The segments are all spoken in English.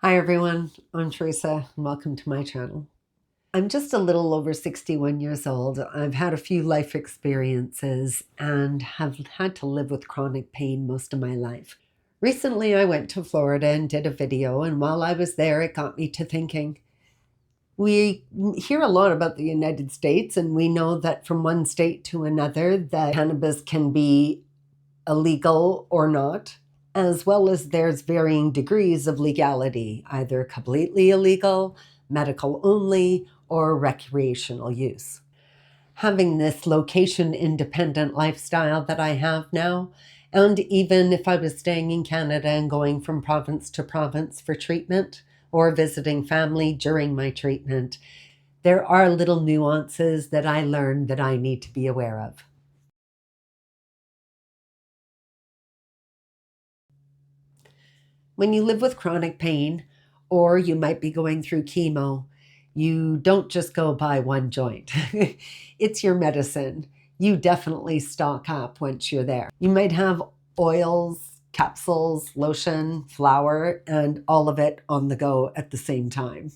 Hi everyone, I'm Teresa and welcome to my channel. I'm just a little over 61 years old. I've had a few life experiences and have had to live with chronic pain most of my life. Recently I went to Florida and did a video, and while I was there it got me to thinking. We hear a lot about the United States, and we know that from one state to another that cannabis can be illegal or not, as well as there's varying degrees of legality, either completely illegal, medical only, or recreational use. Having this location independent lifestyle that I have now, and even if I was staying in Canada and going from province to province for treatment or visiting family during my treatment, there are little nuances that I learned that I need to be aware of. When you live with chronic pain, or you might be going through chemo, you don't just go buy one joint. It's your medicine. You definitely stock up once you're there. You might have oils, capsules, lotion, flour, and all of it on the go at the same time.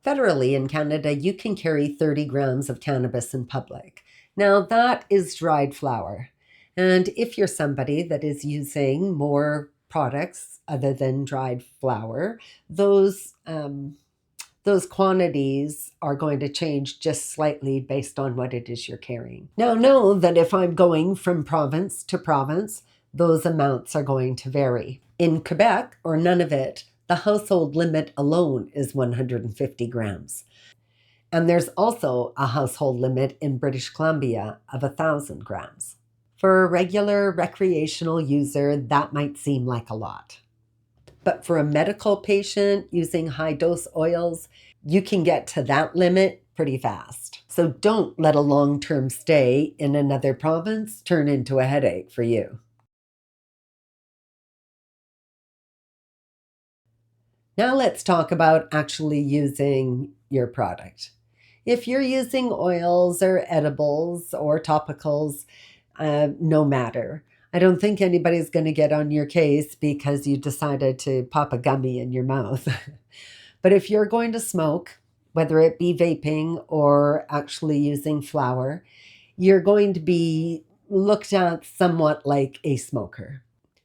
Federally in Canada, you can carry 30 grams of cannabis in public. Now, that is dried flower. And if you're somebody that is using more products other than dried flower, those quantities are going to change just slightly based on what it is you're carrying. Now, know that if I'm going from province to province, those amounts are going to vary. In Quebec, or none of it, the household limit alone is 150 grams. And there's also a household limit in British Columbia of 1,000 grams. For a regular recreational user, that might seem like a lot. But for a medical patient using high dose oils, you can get to that limit pretty fast. So don't let a long-term stay in another province turn into a headache for you. Now let's talk about actually using your product. If you're using oils or edibles or topicals, no matter. I don't think anybody's going to get on your case because you decided to pop a gummy in your mouth. But if you're going to smoke, whether it be vaping or actually using flower, you're going to be looked at somewhat like a smoker.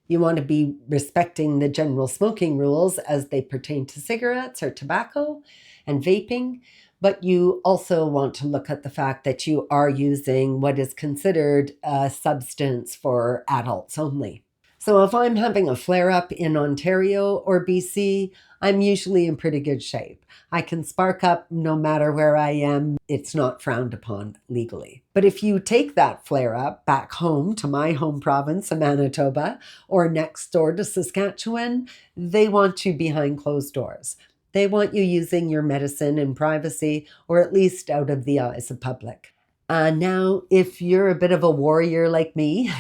You want to be respecting the general smoking rules as they pertain to cigarettes or tobacco and vaping, but you also want to look at the fact that you are using what is considered a substance for adults only. So if I'm having a flare-up in Ontario or BC, I'm usually in pretty good shape. I can spark up no matter where I am. It's not frowned upon legally. But if you take that flare-up back home to my home province of Manitoba or next door to Saskatchewan, they want you behind closed doors. They want you using your medicine in privacy, or at least out of the eyes of public. Now, if you're a bit of a warrior like me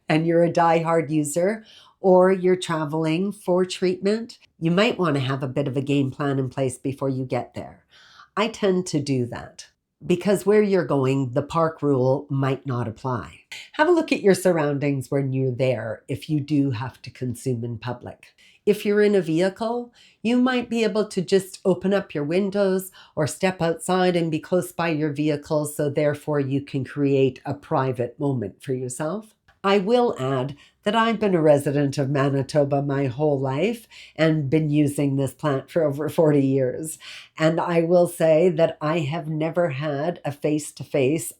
and you're a die-hard user, or you're traveling for treatment, you might want to have a bit of a game plan in place before you get there. I tend to do that because where you're going, the park rule might not apply. Have a look at your surroundings when you're there if you do have to consume in public. If you're in a vehicle, you might be able to just open up your windows or step outside and be close by your vehicle, so therefore you can create a private moment for yourself. I will add that I've been a resident of Manitoba my whole life and been using this plant for over 40 years. And I will say that I have never had a face-to-face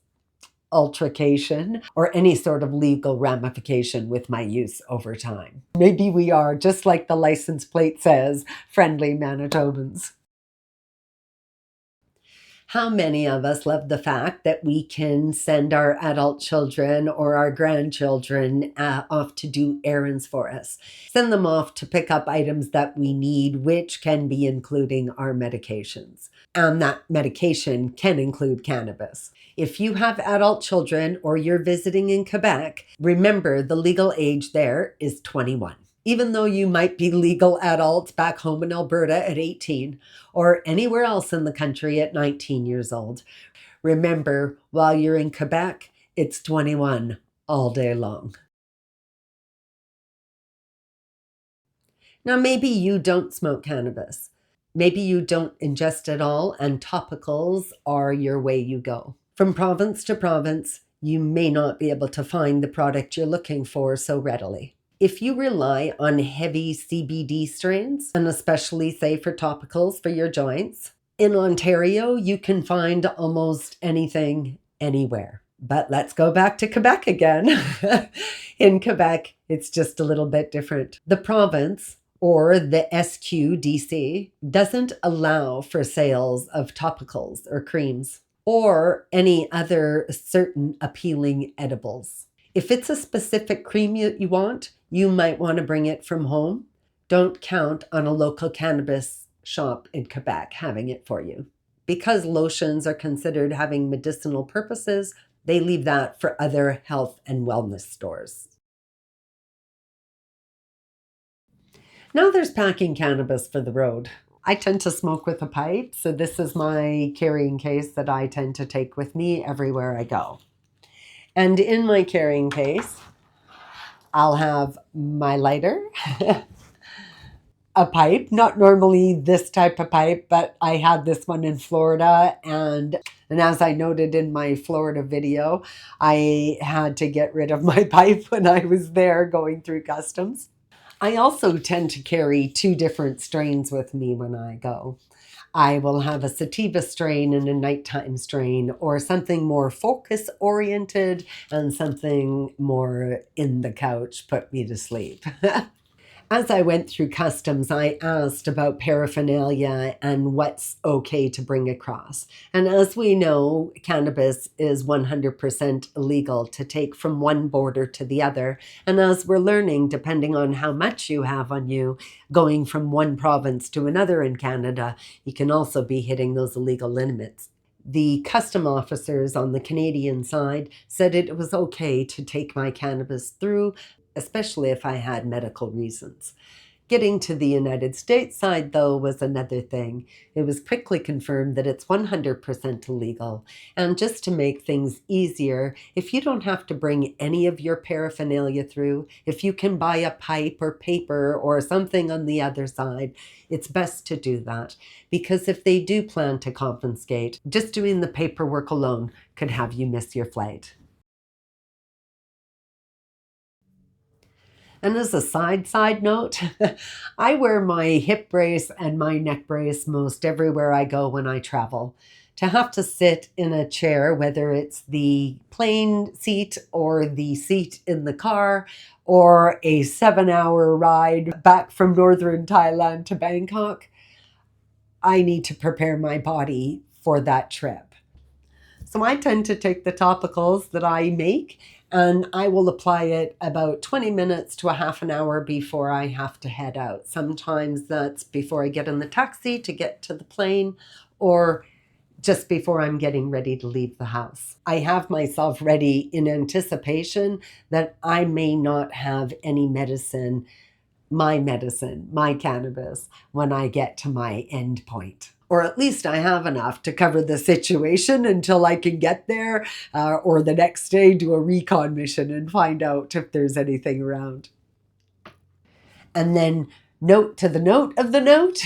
altercation or any sort of legal ramification with my use over time. Maybe we are, just like the license plate says, friendly Manitobans. How many of us love the fact that we can send our adult children or our grandchildren off to do errands for us? Send them off to pick up items that we need, which can be including our medications. And that medication can include cannabis. If you have adult children or you're visiting in Quebec, remember the legal age there is 21. Even though you might be legal adults back home in Alberta at 18 or anywhere else in the country at 19 years old, remember while you're in Quebec, it's 21 all day long. Now, maybe you don't smoke cannabis. Maybe you don't ingest it all, and topicals are your way you go. From province to province, you may not be able to find the product you're looking for so readily. If you rely on heavy CBD strains, and especially say for topicals for your joints, in Ontario, you can find almost anything anywhere. But let's go back to Quebec again. In Quebec, it's just a little bit different. The province, or the SQDC, doesn't allow for sales of topicals or creams or any other certain appealing edibles. If it's a specific cream you want, you might want to bring it from home. Don't count on a local cannabis shop in Quebec having it for you. Because lotions are considered having medicinal purposes, they leave that for other health and wellness stores. Now there's packing cannabis for the road. I tend to smoke with a pipe, so this is my carrying case that I tend to take with me everywhere I go. And in my carrying case, I'll have my lighter, a pipe, not normally this type of pipe, but I had this one in Florida, and as I noted in my Florida video, I had to get rid of my pipe when I was there going through customs. I also tend to carry 2 different strains with me when I go. I will have a sativa strain and a nighttime strain, or something more focus oriented and something more in the couch, put me to sleep. As I went through customs, I asked about paraphernalia and what's okay to bring across. And as we know, cannabis is 100% illegal to take from one border to the other. And as we're learning, depending on how much you have on you, going from one province to another in Canada, you can also be hitting those illegal limits. The custom officers on the Canadian side said it was okay to take my cannabis through, especially if I had medical reasons. Getting to the United States side, though, was another thing. It was quickly confirmed that it's 100% illegal. And just to make things easier, if you don't have to bring any of your paraphernalia through, if you can buy a pipe or paper or something on the other side, it's best to do that. Because if they do plan to confiscate, just doing the paperwork alone could have you miss your flight. And as a side note, I wear my hip brace and my neck brace most everywhere I go when I travel. To have to sit in a chair, whether it's the plane seat or the seat in the car or a 7-hour ride back from northern Thailand to Bangkok, I need to prepare my body for that trip. So I tend to take the topicals that I make and I will apply it about 20 minutes to a half an hour before I have to head out. Sometimes that's before I get in the taxi to get to the plane, or just before I'm getting ready to leave the house. I have myself ready in anticipation that I may not have any medicine, my cannabis, when I get to my end point. Or at least I have enough to cover the situation until I can get there, or the next day do a recon mission and find out if there's anything around. And then note to the note of the note,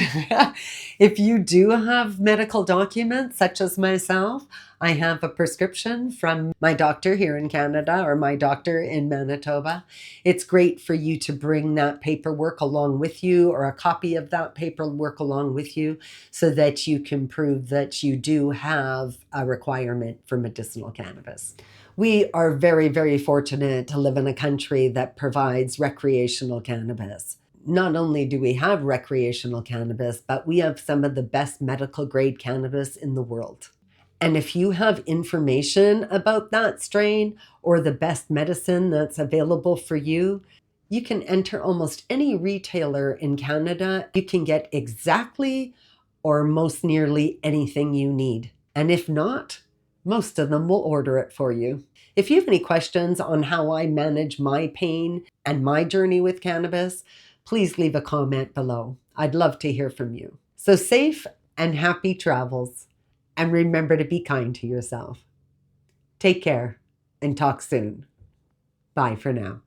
if you do have medical documents, such as myself, I have a prescription from my doctor here in Canada or my doctor in Manitoba. It's great for you to bring that paperwork along with you, or a copy of that paperwork along with you, so that you can prove that you do have a requirement for medicinal cannabis. We are very, very fortunate to live in a country that provides recreational cannabis. Not only do we have recreational cannabis, but we have some of the best medical grade cannabis in the world. And if you have information about that strain or the best medicine that's available for you, you can enter almost any retailer in Canada. You can get exactly or most nearly anything you need. And if not, most of them will order it for you. If you have any questions on how I manage my pain and my journey with cannabis, please leave a comment below. I'd love to hear from you. So safe and happy travels, and remember to be kind to yourself. Take care and talk soon. Bye for now.